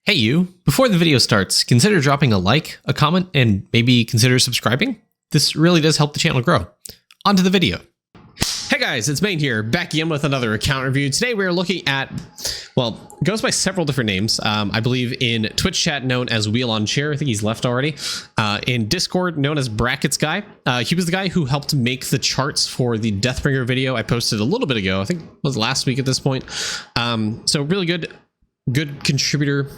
Hey you, before the video starts, consider dropping a like, a comment, and maybe consider subscribing. This really does help the channel grow. On to the video. Hey guys, it's Maine here, back again with another account review. Today we're looking at, well, it goes by several different names. I believe in Twitch chat known as Wheel on Chair. I think he's left already. In Discord known as Brackets Guy. He was the guy who helped make the charts for the Deathbringer video I posted a little bit ago. I think it was last week at this point. So really good contributor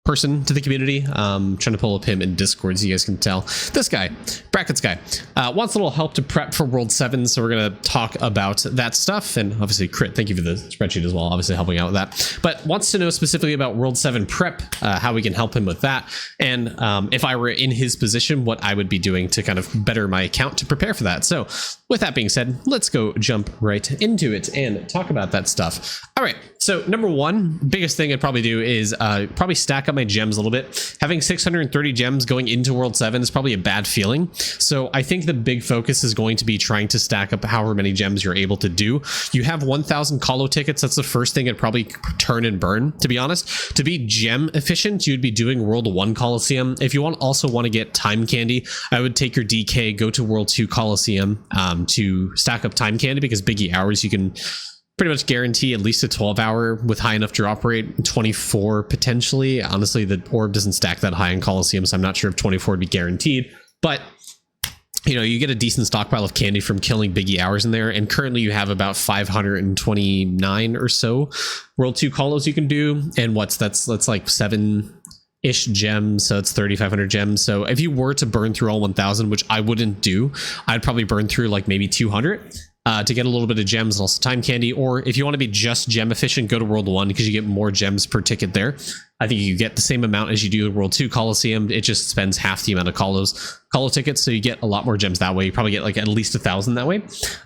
person to the community. Trying to pull up him in Discord so you guys can tell. This guy, Brackets Guy, wants a little help to prep for World 7, so we're going to talk about that stuff. And obviously, Crit, thank you for the spreadsheet as well, obviously helping out with that. But wants to know specifically about World 7 prep, how we can help him with that. And if I were in his position, what I would be doing to kind of better my account to prepare for that. So with that being said, let's go jump right into it and talk about that stuff. All right. So number one, biggest thing I'd probably do is probably stack up my gems a little bit. Having 630 gems going into World 7 is probably a bad feeling. So I think the big focus is going to be trying to stack up however many gems you're able to do. You have 1,000 colo tickets. That's the first thing I'd probably turn and burn, to be honest. To be gem efficient, you'd be doing World 1 Coliseum. If you also want to get time candy, I would take your DK, go to World 2 Coliseum to stack up time candy, because Biggie hours you can pretty much guarantee at least a 12-hour with high enough drop rate, 24 potentially. Honestly, the orb doesn't stack that high in Coliseum, so I'm not sure if 24 would be guaranteed. But you know, you get a decent stockpile of candy from killing Biggie hours in there, and currently you have about 529 or so World 2 colos you can do, and that's like 7-ish gems, so it's 3,500 gems. So if you were to burn through all 1,000, which I wouldn't do, I'd probably burn through like maybe 200 to get a little bit of gems and also time candy. Or if you want to be just gem efficient, go to World 1, because you get more gems per ticket there. I think you get the same amount as you do at World 2 Coliseum. It just spends half the amount of colo tickets, so you get a lot more gems that way. You probably get like at least 1,000 that way.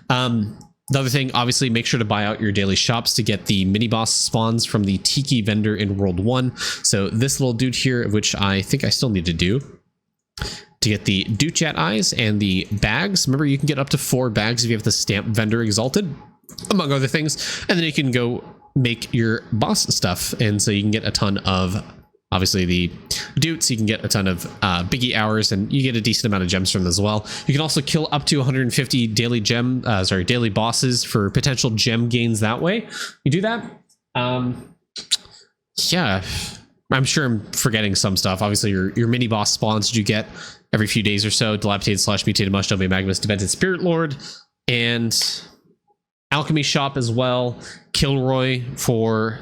The other thing, obviously, make sure to buy out your daily shops to get the mini boss spawns from the Tiki vendor in World 1. So this little dude here, which I think I still need to do, to get the Duchat eyes and the bags. Remember, you can get up to 4 bags if you have the stamp vendor exalted, among other things. And then you can go make your boss stuff. And so you can get a ton of, obviously, the Dutes. You can get a ton of Biggie hours, and you get a decent amount of gems from them as well. You can also kill up to 150 daily daily bosses for potential gem gains that way. You do that. Yeah, I'm sure I'm forgetting some stuff. Obviously, your mini boss spawns that you get every few days or so. Dilapidated/mutated mush, Nova Magnus, Demented Spirit Lord, and Alchemy Shop as well. Kilroy for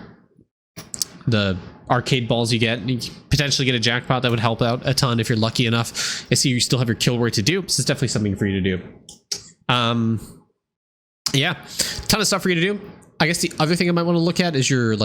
the arcade balls you get. You potentially get a jackpot that would help out a ton if you're lucky enough. I see you still have your Kilroy to do. This is definitely something for you to do. Yeah, ton of stuff for you to do. I guess the other thing I might want to look at is your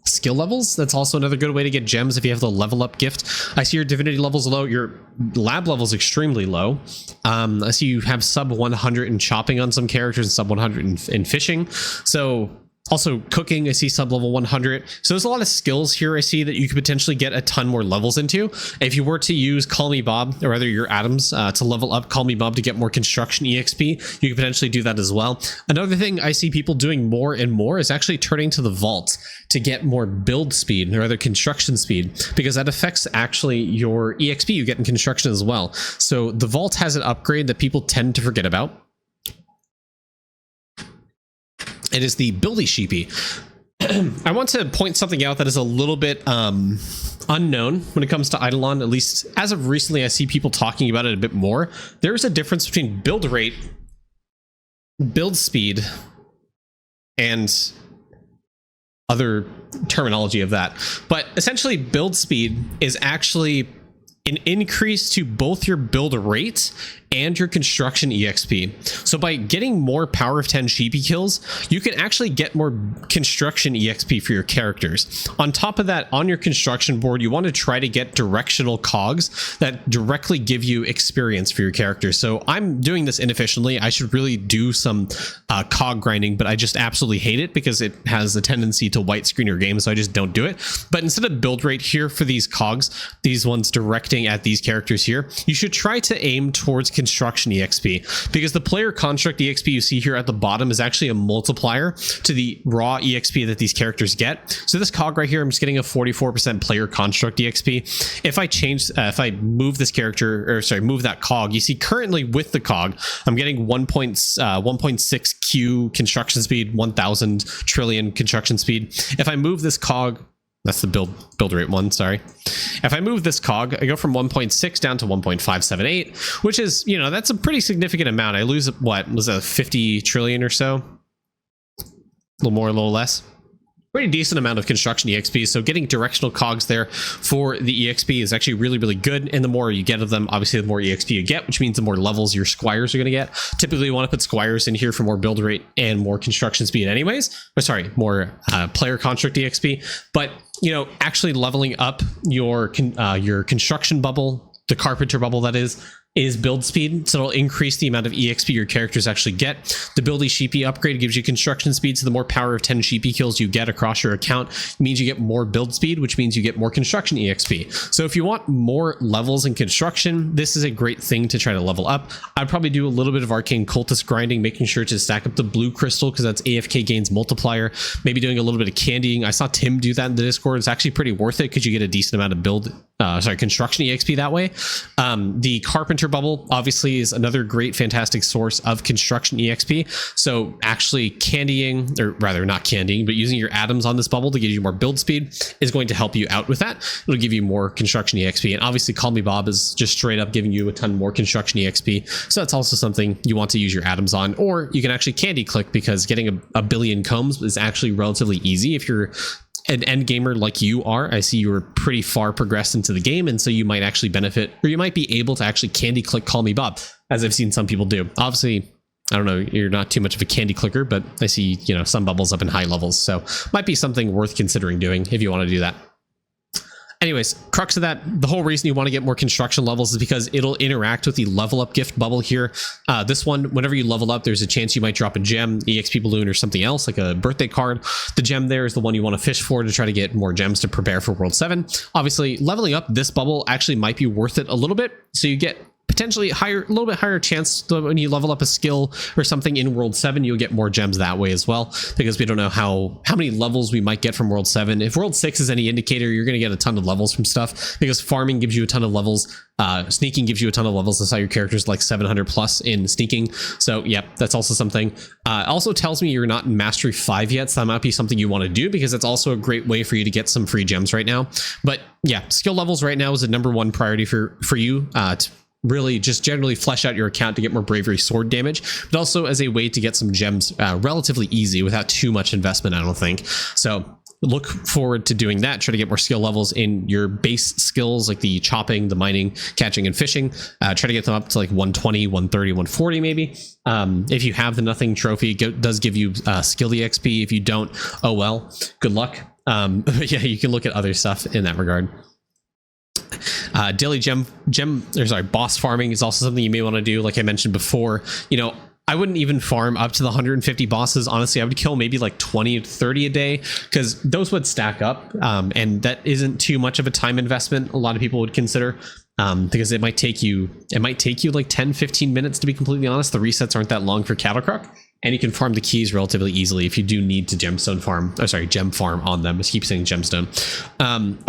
skill levels. That's also another good way to get gems if you have the level up gift. I see your divinity levels low, your lab levels extremely low. I see you have sub 100 in chopping on some characters and sub 100 in fishing. So also cooking, I see sub level 100. So there's a lot of skills here I see that you could potentially get a ton more levels into. If you were to use Call Me Bob, or rather your atoms, to level up Call Me Bob to get more construction EXP, you could potentially do that as well. Another thing I see people doing more and more is actually turning to the vault to get more build speed, or rather construction speed, because that affects actually your EXP you get in construction as well. So the vault has an upgrade that people tend to forget about. It is the Buildy Sheepie. I want to point something out that is a little bit unknown when it comes to Idleon. At least as of recently, I see people talking about it a bit more. There's a difference between build rate, build speed, and other terminology of that. But essentially, build speed is actually an increase to both your build rate and your construction EXP. So by getting more power of 10 Sheepie kills, you can actually get more construction EXP for your characters. On top of that, on your construction board, you want to try to get directional cogs that directly give you experience for your characters. So I'm doing this inefficiently. I should really do some cog grinding, but I just absolutely hate it because it has a tendency to white screen your game, so I just don't do it. But instead of build rate here for these cogs, these ones direct drafting at these characters here, you should try to aim towards construction EXP, because the player construct EXP you see here at the bottom is actually a multiplier to the raw EXP that these characters get. So this cog right here, I'm just getting a 44% player construct EXP. If I change, if I move this character, or sorry, move that cog, you see currently with the cog, I'm getting 1.6 Q construction speed, 1000 trillion construction speed. If I move this cog, that's the build rate one, sorry. If I move this cog, I go from 1.6 down to 1.578, which is, you know, that's a pretty significant amount. I lose, what, was that 50 trillion or so? A little more, a little less. Pretty decent amount of construction EXP, so getting directional cogs there for the EXP is actually really, really good, and the more you get of them, obviously the more EXP you get, which means the more levels your squires are going to get. Typically you want to put squires in here for more build rate and more construction speed anyways, or sorry, more player construct EXP, but you know, actually leveling up your construction bubble, the carpenter bubble that is build speed, so it'll increase the amount of EXP your characters actually get. The Buildy Sheepie upgrade gives you construction speed, so the more power of 10 Sheepie kills you get across your account means you get more build speed, which means you get more construction EXP. So if you want more levels in construction, this is a great thing to try to level up. I'd probably do a little bit of arcane cultist grinding, making sure to stack up the blue crystal because that's AFK gains multiplier. Maybe doing a little bit of candying. I saw Tim do that in the Discord. It's actually pretty worth it because you get a decent amount of construction EXP that way. The carpenter bubble obviously is another great fantastic source of construction EXP, so actually candying, or rather not candying, but using your atoms on this bubble to give you more build speed is going to help you out with that. It'll give you more construction EXP, and obviously Call Me Bob is just straight up giving you a ton more construction EXP, so that's also something you want to use your atoms on. Or you can actually candy click, because getting a billion combs is actually relatively easy if you're an end gamer like you are. I see you were pretty far progressed into the game, and so you might actually benefit, or you might be able to actually candy click Call Me Bob, as I've seen some people do. Obviously, I don't know, you're not too much of a candy clicker, but I see, you know, some bubbles up in high levels, so might be something worth considering doing if you want to do that. Anyways, crux of that, the whole reason you want to get more construction levels is because it'll interact with the level up gift bubble here. This one, whenever you level up, there's a chance you might drop a gem, EXP balloon, or something else like a birthday card. The gem there is the one you want to fish for to try to get more gems to prepare for World 7. Obviously, leveling up this bubble actually might be worth it a little bit, so you get potentially a little bit higher chance when you level up a skill or something in World 7, you'll get more gems that way as well, because we don't know how many levels we might get from World 7. If World 6 is any indicator, you're going to get a ton of levels from stuff, because farming gives you a ton of levels, sneaking gives you a ton of levels. That's how your character's like 700 plus in sneaking. So yeah, that's also something. Also tells me you're not in Mastery 5 yet, so that might be something you want to do, because that's also a great way for you to get some free gems right now. But yeah, skill levels right now is a #1 priority for you to really just generally flesh out your account to get more bravery sword damage, but also as a way to get some gems relatively easy without too much investment, I don't think. So look forward to doing that. Try to get more skill levels in your base skills, like the chopping, the mining, catching, and fishing. Try to get them up to like 120, 130, 140 maybe. If you have the Nothing trophy, it does give you skill EXP. If you don't, oh well, good luck. But yeah, you can look at other stuff in that regard. Daily boss farming is also something you may want to do. Like I mentioned before, you know, I wouldn't even farm up to the 150 bosses. Honestly, I would kill maybe like 20 to 30 a day, because those would stack up, and that isn't too much of a time investment a lot of people would consider, because it might take you like 10-15 minutes, to be completely honest. The resets aren't that long for Cattle Croc, and you can farm the keys relatively easily if you do need to gem farm on them. I just keep saying gemstone.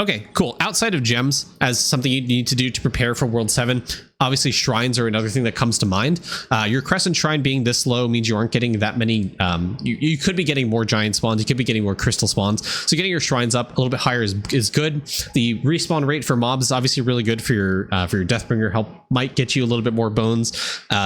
Okay, cool. Outside of gems, as something you need to do to prepare for World 7, obviously shrines are another thing that comes to mind. Your crescent shrine being this low means you aren't getting that many. You could be getting more giant spawns. You could be getting more crystal spawns. So getting your shrines up a little bit higher is good. The respawn rate for mobs is obviously really good for your Deathbringer. Might get you a little bit more bones.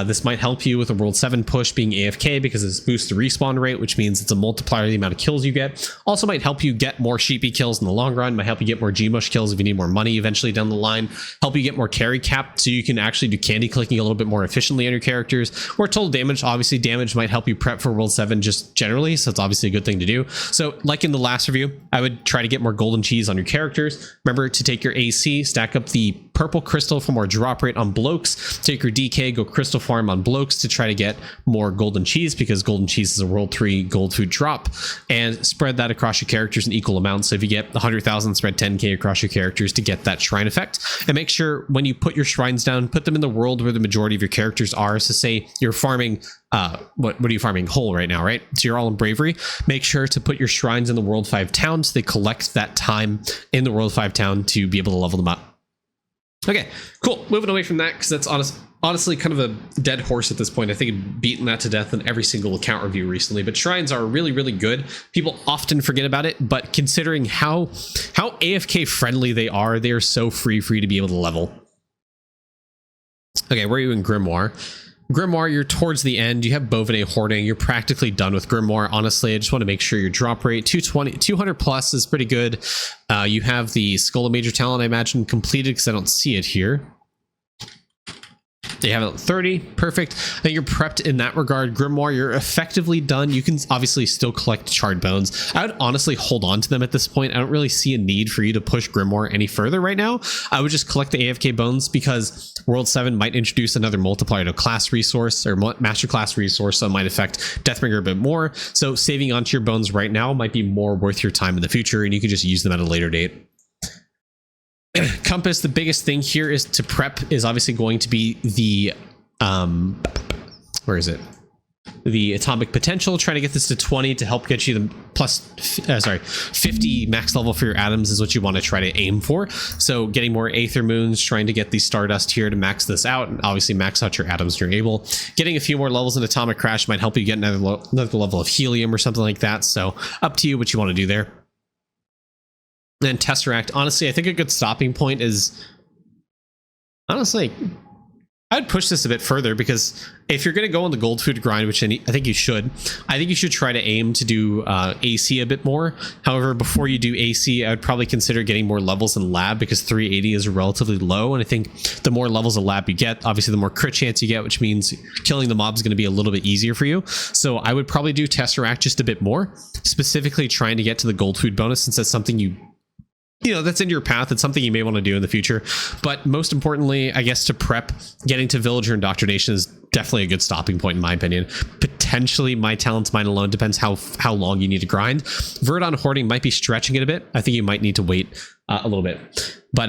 This might help you with a World 7 push being AFK, because it's boosts the respawn rate, which means it's a multiplier of the amount of kills you get. Also might help you get more Sheepie kills in the long run. Might help you get more Gmush kills if you need more money eventually down the line. Help you get more carry cap, so you can actually do candy clicking a little bit more efficiently on your characters. Or total damage. Obviously damage might help you prep for World 7 just generally, so it's obviously a good thing to do. So like in the last review, I would try to get more golden cheese on your characters. Remember to take your AC, stack up the purple crystal for more drop rate on blokes. Take your DK, go crystal farm on blokes to try to get more golden cheese, because golden cheese is a world 3 gold food drop, and spread that across your characters in equal amounts. So if you get 100,000, spread 10k across your characters to get that shrine effect. And make sure when you put your shrines down, put them in the world where the majority of your characters are. So say you're farming what are you farming? Whole right now, right? So you're all in bravery. Make sure to put your shrines in the world 5 town, so they collect that time in the world 5 town to be able to level them up. Okay, cool. Moving away from that, because that's honestly kind of a dead horse at this point. I think I've beaten that to death in every single account review recently, but shrines are really, really good. People often forget about it, but considering how AFK friendly they are so free to be able to level. Okay, where are you in Grimoire? Grimmoire, you're towards the end. You have Bovenet hoarding. You're practically done with Grimoire. Honestly, I just want to make sure your drop rate 200 plus is pretty good. You have the Skull of Major Talent, I imagine, completed, because I don't see it here. You have it at 30. Perfect. I think you're prepped in that regard. Grimoire, you're effectively done. You can obviously still collect charred bones. I would honestly hold on to them at this point. I don't really see a need for you to push Grimoire any further right now. I would just collect the AFK bones, because World 7 might introduce another multiplier to class resource or master class resource that might affect Deathbringer a bit more. So saving onto your bones right now might be more worth your time in the future, and you can just use them at a later date. Compass, the biggest thing here is to prep is obviously going to be the where is it, the atomic potential. Trying to get this to 20 to help get you the plus 50 max level for your atoms is what you want to try to aim for. So getting more aether moons, trying to get the stardust here to max this out, and obviously max out your atoms when you're able. Getting a few more levels in atomic crash might help you get another level of helium or something like that. So up to you what you want to do there. Then Tesseract, honestly, I think a good stopping point is, honestly, I'd push this a bit further, because if you're going to go on the gold food grind, which I think you should, try to aim to do AC a bit more. However, before you do AC, I would probably consider getting more levels in lab, because 380 is relatively low, and I think the more levels of lab you get, obviously the more crit chance you get, which means killing the mob is going to be a little bit easier for you. So I would probably do Tesseract just a bit more, specifically trying to get to the gold food bonus, since that's something that's in your path. It's something you may want to do in the future. But most importantly, I guess to prep, getting to Villager Indoctrination is definitely a good stopping point in my opinion. Potentially My Talents Mine alone, depends how long you need to grind. Verdon Hoarding might be stretching it a bit. I think you might need to wait a little bit. But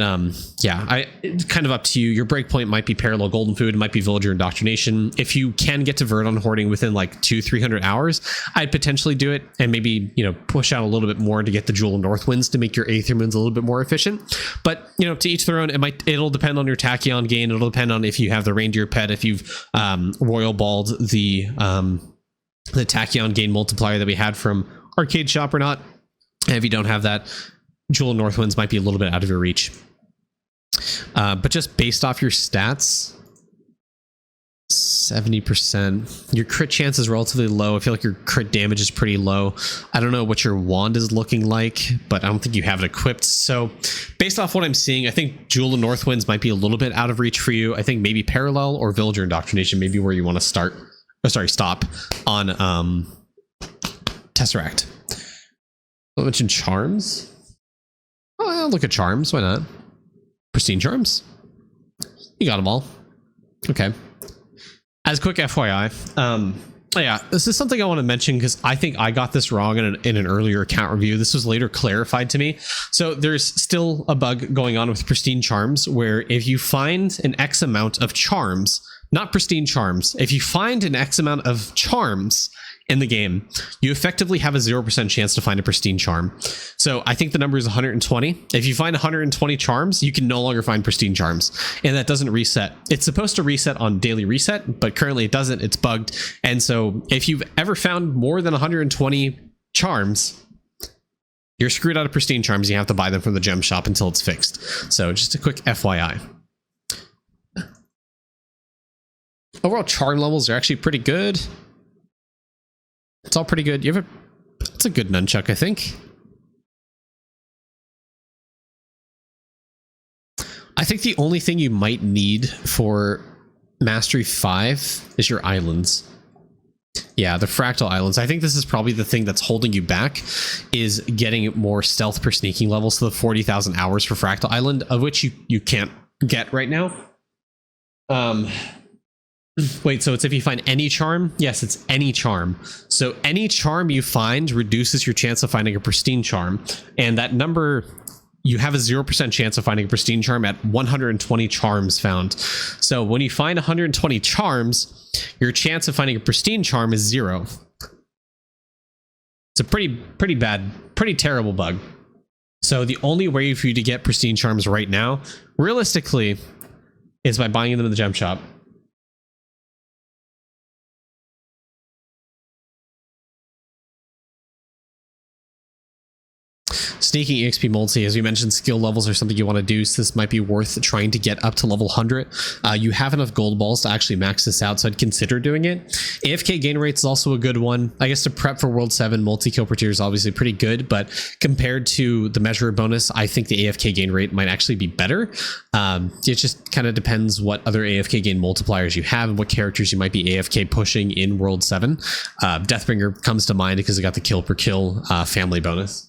yeah, it's kind of up to you. Your breakpoint might be Parallel Golden Food, it might be Villager Indoctrination. If you can get to Verdon Hoarding within like 200-300 hours, I'd potentially do it, and maybe push out a little bit more to get the Jewel of Northwinds to make your Aether Moons a little bit more efficient. But to each their own. It'll depend on your Tachyon gain. It'll depend on if you have the reindeer pet, if you've royal balled the Tachyon gain multiplier that we had from Arcade Shop or not. And if you don't have that, Jewel of Northwinds might be a little bit out of your reach. But just based off your stats, 70%. Your crit chance is relatively low. I feel like your crit damage is pretty low. I don't know what your wand is looking like, but I don't think you have it equipped. So based off what I'm seeing, I think Jewel of Northwinds might be a little bit out of reach for you. I think maybe Parallel or Villager Indoctrination may be where you want to stop on Tesseract. I'll mention Charms. Oh, I'll look at Charms. Why not? Pristine Charms. You got them all. Okay. As quick FYI, yeah, this is something I want to mention because I think I got this wrong in an earlier account review. This was later clarified to me. So there's still a bug going on with Pristine Charms where if you find an X amount of charms, not pristine charms, if you find an X amount of charms in the game, you effectively have a 0% chance to find a pristine charm. So I think the number is 120. If you find 120 charms, you can no longer find pristine charms, and that doesn't reset. It's supposed to reset on daily reset, but currently it doesn't. It's bugged. And so if you've ever found more than 120 charms, you're screwed out of pristine charms. You have to buy them from the gem shop until it's fixed. So just a quick FYI. Overall charm levels are actually pretty good. It's all pretty good. It's a good nunchuck, I think. I think the only thing you might need for Mastery 5 is your islands. Yeah, the fractal islands. I think this is probably the thing that's holding you back, is getting more stealth per sneaking levels to the 40,000 hours for fractal island, of which you can't get right now. Wait, so it's if you find any charm? Yes, it's any charm. So any charm you find reduces your chance of finding a pristine charm. And that number, you have a 0% chance of finding a pristine charm at 120 charms found. So when you find 120 charms, your chance of finding a pristine charm is 0. It's a pretty bad, pretty terrible bug. So the only way for you to get pristine charms right now, realistically, is by buying them in the gem shop. Sneaking EXP multi, as we mentioned, skill levels are something you want to do, so this might be worth trying to get up to level 100. You have enough gold balls to actually max this out, so I'd consider doing it. AFK gain rate is also a good one. I guess to prep for World 7, multi-kill per tier is obviously pretty good, but compared to the measure bonus, I think the AFK gain rate might actually be better. It just kind of depends what other AFK gain multipliers you have and what characters you might be AFK pushing in World 7. Deathbringer comes to mind because it got the kill per kill family bonus.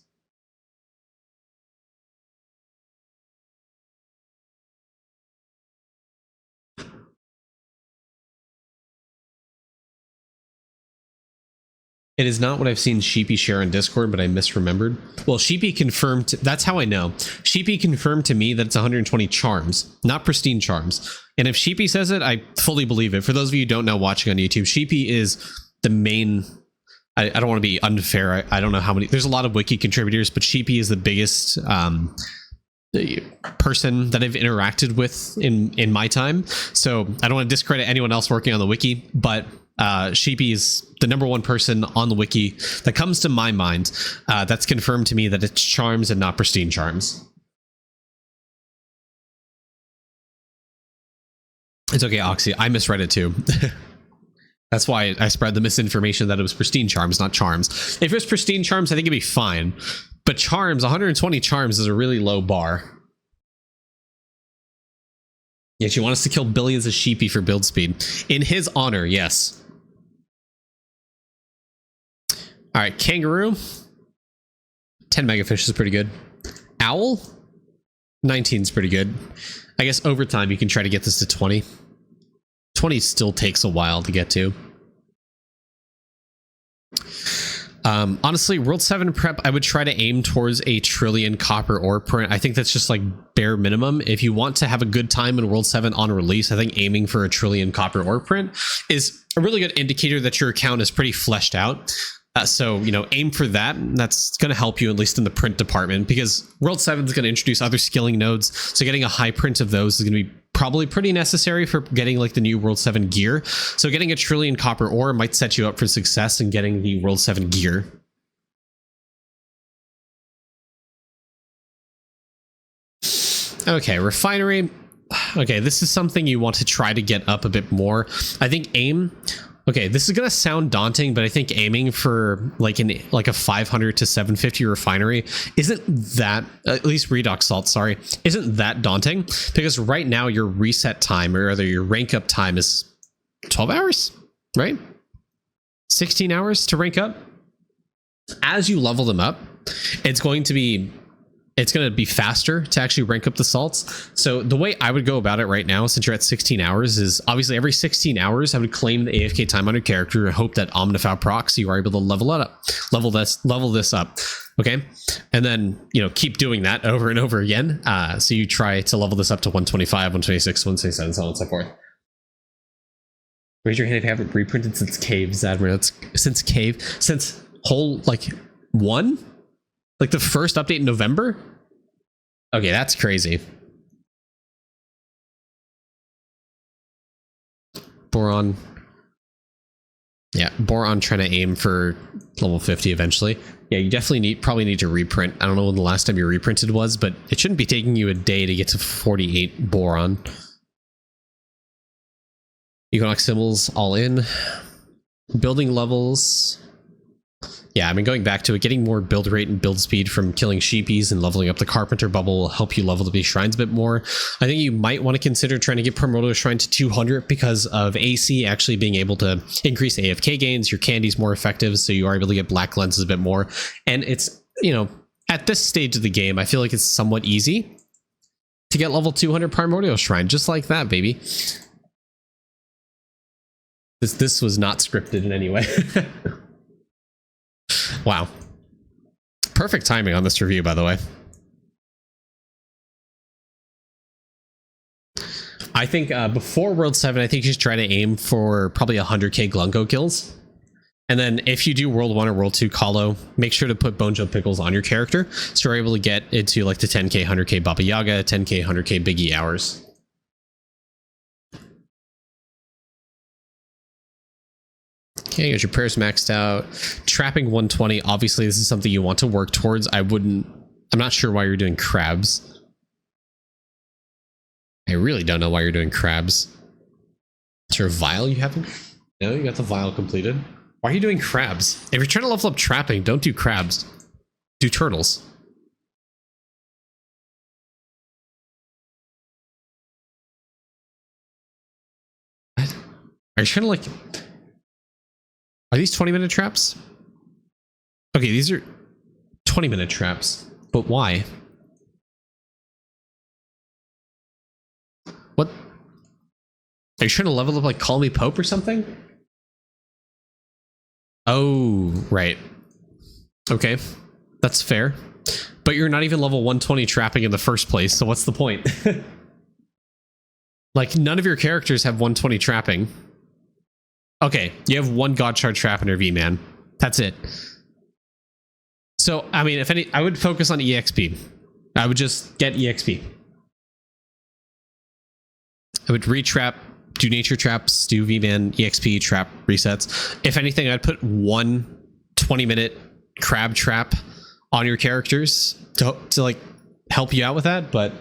It is not what I've seen Sheepie share on Discord, but I misremembered. Well, Sheepie confirmed, that's how I know. Sheepie confirmed to me that it's 120 charms, not pristine charms. And if Sheepie says it, I fully believe it. For those of you who don't know watching on YouTube, Sheepie is the main, I don't want to be unfair. I don't know how many, there's a lot of wiki contributors, but Sheepie is the biggest the person that I've interacted with in my time. So I don't want to discredit anyone else working on the wiki, but Sheepie is the #1 person on the wiki that comes to my mind. That's confirmed to me that it's charms and not pristine charms. It's okay, Oxy. I misread it too. That's why I spread the misinformation that it was pristine charms, not charms. If it was pristine charms, I think it'd be fine. But charms, 120 charms is a really low bar. Yet you want us to kill billions of Sheepie for build speed. In his honor, yes. All right, Kangaroo. 10 megafish is pretty good. Owl. 19 is pretty good. I guess over time you can try to get this to 20. 20 still takes a while to get to. Honestly, World 7 prep, I would try to aim towards a trillion copper ore print. I think that's just like bare minimum. If you want to have a good time in World 7 on release, I think aiming for a trillion copper ore print is a really good indicator that your account is pretty fleshed out. So, you know, aim for that. That's going to help you, at least in the print department, because World 7 is going to introduce other skilling nodes. So getting a high print of those is going to be probably pretty necessary for getting like the new World 7 gear. So getting a trillion copper ore might set you up for success in getting the World 7 gear. Okay, Refinery. Okay, this is something you want to try to get up a bit more. I think aim. Okay, this is gonna sound daunting, but I think aiming for like a 500 to 750 refinery isn't that, at least redox salt, sorry, isn't that daunting, because right now your reset time, or rather your rank up time, is 12 hours, right? 16 hours to rank up. As you level them up, it's going to be faster to actually rank up the salts. So the way I would go about it right now, since you're at 16 hours, is obviously every 16 hours I would claim the AFK time on your character and hope that Omnifal procs, you are able to level this up. Okay, and then, you know, keep doing that over and over again. So you try to level this up to 125, 126, 127, so on and so forth. Raise your hand if you haven't reprinted since Cave, Zadmer. That's since whole like one. Like the first update in November? Okay, that's crazy. Boron. Yeah, Boron trying to aim for level 50 eventually. Yeah, you definitely probably need to reprint. I don't know when the last time you reprinted was, but it shouldn't be taking you a day to get to 48 Boron. Equinox symbols all in. Building levels. Yeah, I mean, going back to it, getting more build rate and build speed from killing Sheepies and leveling up the Carpenter bubble will help you level the shrines a bit more. I think you might want to consider trying to get Primordial Shrine to 200 because of AC actually being able to increase AFK gains. Your candy's more effective, so you are able to get black lenses a bit more. And it's, you know, at this stage of the game, I feel like it's somewhat easy. to get level 200 Primordial Shrine, just like that, baby. This was not scripted in any way. Wow. Perfect timing on this review, by the way. I think before World 7, I think you should try to aim for probably 100k Glunko kills. And then if you do World 1 or World 2 Colo, make sure to put Bone Jump Pickles on your character so you're able to get into like the 10k, 100k Baba Yaga, 10k, 100k Biggie hours. Okay, got your prayers maxed out. Trapping 120, obviously this is something you want to work towards. I'm not sure why you're doing crabs. I really don't know why you're doing crabs. Is there a vial you haven't? No, you got the vial completed. Why are you doing crabs? If you're trying to level up trapping, don't do crabs. Do turtles. What? Are you trying to like... Are these 20-minute traps? Okay, these are 20-minute traps. But why? What? Are you trying to level up like Call Me Pope or something? Oh, right. Okay, that's fair. But you're not even level 120 trapping in the first place, so what's the point? Like, none of your characters have 120 trapping. Okay, you have one God Shard trap in your V-Man. That's it. So, I mean, if any, I would focus on EXP. I would just get EXP. I would retrap, do nature traps, do V-Man, EXP, trap, resets. If anything, I'd put one 20-minute crab trap on your characters to like help you out with that, but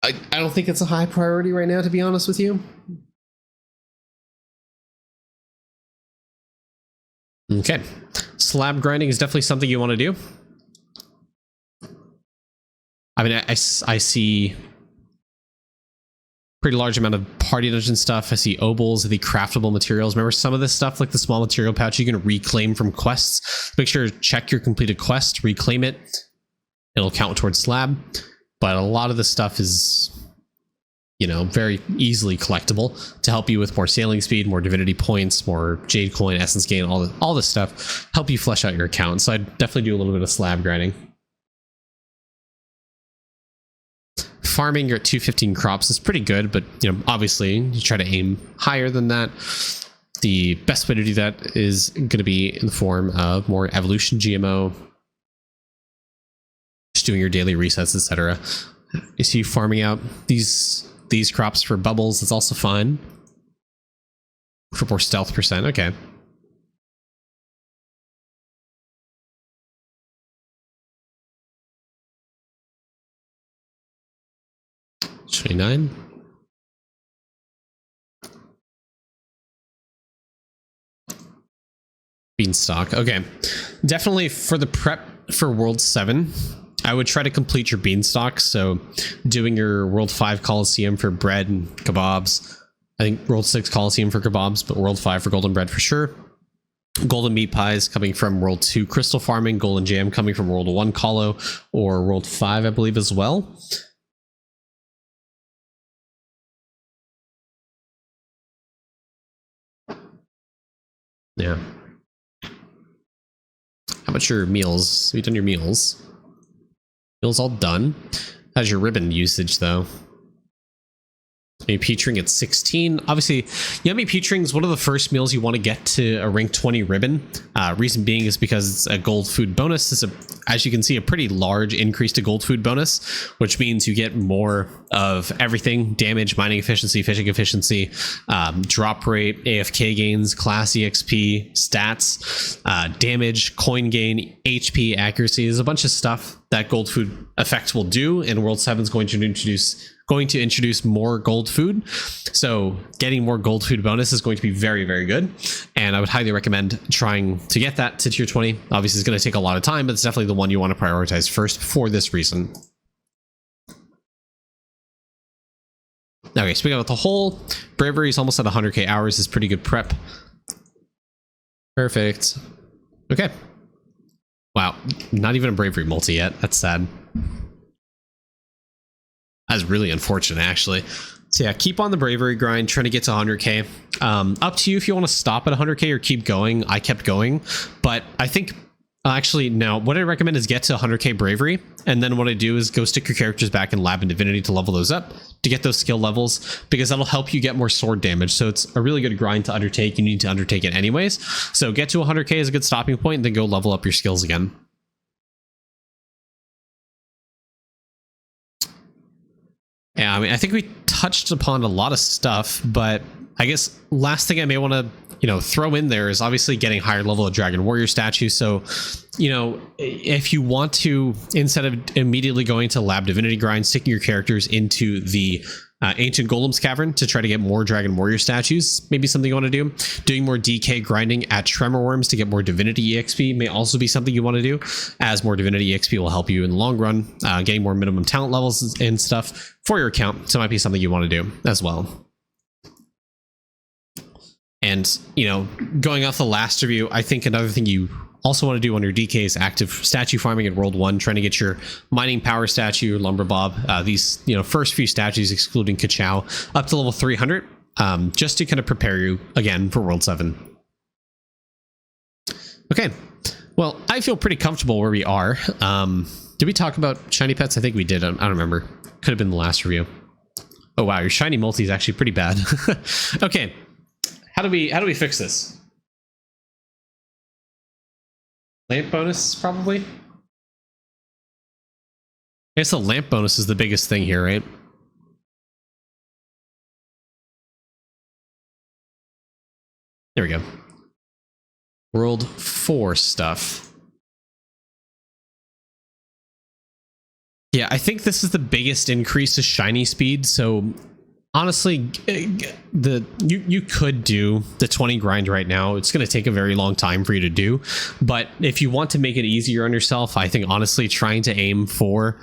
I don't think it's a high priority right now, to be honest with you. Okay, slab grinding is definitely something you want to do. I mean, I see pretty large amount of party dungeon stuff. I see obols, the craftable materials. Remember some of this stuff, like the small material pouch, you can reclaim from quests. Make sure to check your completed quest, reclaim it. It'll count towards slab. But a lot of the stuff is, you know, very easily collectible to help you with more sailing speed, more divinity points, more jade coin, essence gain, all this stuff. Help you flesh out your account. So I'd definitely do a little bit of slab grinding. Farming, you're at 215 crops is pretty good, but you know, obviously you try to aim higher than that. The best way to do that is going to be in the form of more evolution GMO, just doing your daily resets, etc. You see you farming out these crops for bubbles. That's also fine. For more stealth percent, okay. $29. Beanstalk. Okay. Definitely for the prep for World 7, I would try to complete your beanstalk. So doing your World 5 Coliseum for bread and kebabs. I think World 6 Coliseum for kebabs, but World 5 for golden bread for sure. Golden meat pies coming from World 2 crystal farming. Golden jam coming from World 1 Colo or World 5, I believe, as well. Yeah. How about your meals? Have you done your meals? Meals all done. How's your ribbon usage, though? Yummy Peach Ring at 16. Obviously, Yummy Peach Ring is one of the first meals you want to get to a rank 20 ribbon. Reason being is because it's a gold food bonus. It's as you can see, a pretty large increase to gold food bonus, which means you get more of everything: damage, mining efficiency, fishing efficiency, drop rate, AFK gains, class EXP, stats, damage, coin gain, HP, accuracy. There's a bunch of stuff that gold food effects will do, and World 7 is going to introduce more gold food. So getting more gold food bonus is going to be very, very good. And I would highly recommend trying to get that to tier 20. Obviously, it's going to take a lot of time, but it's definitely the one you want to prioritize first for this reason. Okay, speaking about the whole, bravery is almost at 100k hours, is pretty good prep. Perfect. Okay. Wow, not even a bravery multi yet. That's sad. That's really unfortunate, actually. So yeah, keep on the bravery grind, trying to get to 100k. Up to you if you want to stop at 100k or keep going. I kept going, but I think actually no. What I recommend is get to 100k bravery, and then what I do is go stick your characters back in Lab and Divinity to level those up to get those skill levels, because that'll help you get more sword damage. So it's a really good grind to undertake. You need to undertake it anyways. So get to 100k is a good stopping point, and then go level up your skills again. Yeah, I mean, I think we touched upon a lot of stuff, but I guess last thing I may want to, throw in there is obviously getting higher level of Dragon Warrior statues. So, if you want to, instead of immediately going to Lab Divinity grind, sticking your characters into the Ancient Golem's Cavern to try to get more Dragon Warrior statues, maybe something you want to do. Doing more DK grinding at Tremor Worms to get more Divinity EXP may also be something you want to do, as more Divinity EXP will help you in the long run, getting more minimum talent levels and stuff for your account. So it might be something you want to do as well. And, going off the last review, I think another thing you also want to do on your DK is active statue farming in World 1, trying to get your mining power statue, lumber bob, these, first few statues excluding Kachow up to level 300, just to kind of prepare you again for World 7. Okay, well, I feel pretty comfortable where we are. Did we talk about shiny pets? I think we did. I don't remember. Could have been the last review. Oh wow, your shiny multi is actually pretty bad. Okay, how do we fix this? Lamp bonus, probably? I guess the lamp bonus is the biggest thing here, right? There we go. World 4 stuff. Yeah, I think this is the biggest increase to shiny speed, so honestly, you could do the 20 grind right now. It's going to take a very long time for you to do, but if you want to make it easier on yourself, I think honestly trying to aim for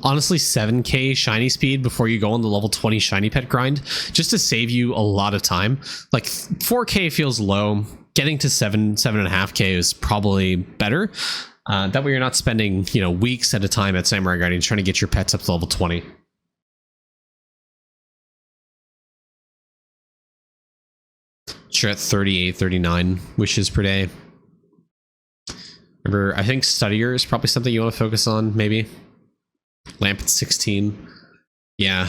honestly 7k shiny speed before you go on the level 20 shiny pet grind, just to save you a lot of time. Like 4k feels low. Getting to 7.5k is probably better. That way you're not spending, weeks at a time at Samurai Guardian trying to get your pets up to level 20. Sure, at 38, 39 wishes per day. Remember, I think Studier is probably something you want to focus on, maybe. Lamp at 16. Yeah.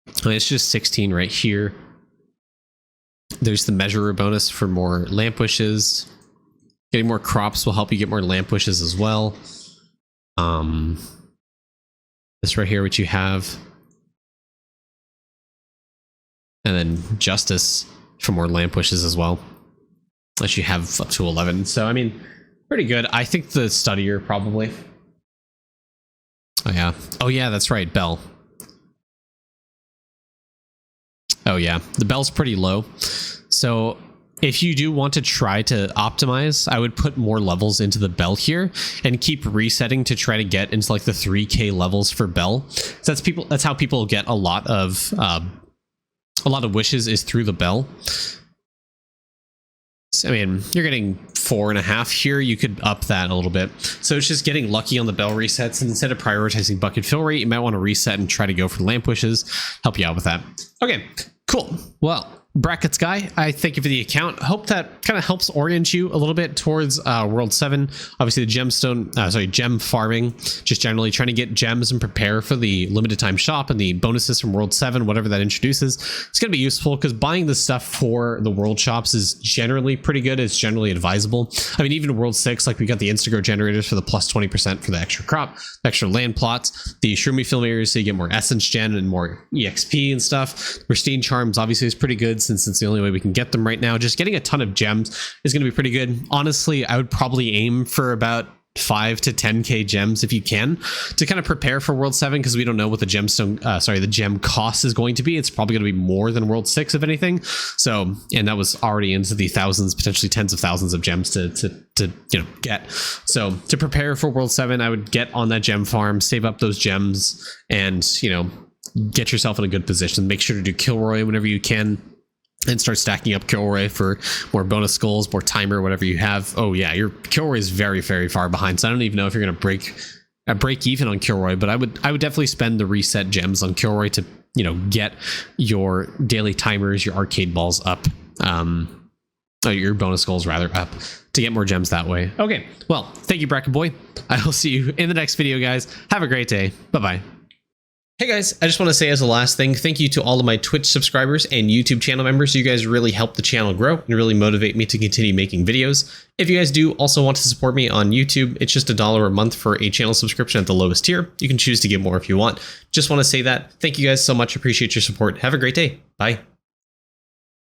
I mean, it's just 16 right here. There's the Measurer bonus for more lamp wishes. Getting more crops will help you get more lamp wishes as well. This right here, which you have. And then Justice for more lamp wishes as well. Unless you have up to 11. So, I mean, pretty good. I think the Studier probably. Oh, yeah. Oh, yeah, that's right. Bell. Oh, yeah. The Bell's pretty low. So if you do want to try to optimize, I would put more levels into the Bell here and keep resetting to try to get into like the 3k levels for Bell. So that's how people get a lot of wishes is through the Bell. I mean, you're getting 4.5 here. You could up that a little bit. So it's just getting lucky on the Bell resets. And instead of prioritizing bucket fill rate, you might want to reset and try to go for lamp wishes. Help you out with that. Okay, cool. Well, Brackets guy, I thank you for the account. Hope that kind of helps orient you a little bit towards World 7. Obviously the gem farming, just generally trying to get gems and prepare for the limited time shop and the bonuses from World 7, whatever that introduces. It's going to be useful because buying the stuff for the world shops is generally pretty good. It's generally advisable. I mean, even in World 6, like we got the Instagrow generators for the plus 20% for the extra crop, extra land plots, the Shroomy film areas so you get more essence gen and more EXP and stuff. Pristine charms obviously is pretty good, since it's the only way we can get them right now. Just getting a ton of gems is going to be pretty good. Honestly, I would probably aim for about 5 to 10k gems if you can, to kind of prepare for World 7, because we don't know what the the gem cost is going to be. It's probably going to be more than World 6 if anything. So, and that was already into the thousands, potentially tens of thousands of gems to get. So to prepare for World 7, I would get on that gem farm, save up those gems, and get yourself in a good position. Make sure to do Kilroy whenever you can. and start stacking up Kilroy for more bonus skulls, more timer, whatever you have. Oh yeah, your Kilroy is very, very far behind. So I don't even know if you're going to break even on Kilroy, but I would definitely spend the reset gems on Kilroy to, you know, get your daily timers, your arcade balls up, your bonus skulls rather up, to get more gems that way. Okay, well, thank you, Bracket Boy. I will see you in the next video, guys. Have a great day. Bye-bye. Hey guys, I just want to say as a last thing, thank you to all of my Twitch subscribers and YouTube channel members. You guys really help the channel grow and really motivate me to continue making videos. If you guys do also want to support me on YouTube, it's just $1 a month for a channel subscription at the lowest tier. You can choose to give more if you want. Just want to say that. Thank you guys so much. Appreciate your support. Have a great day. Bye.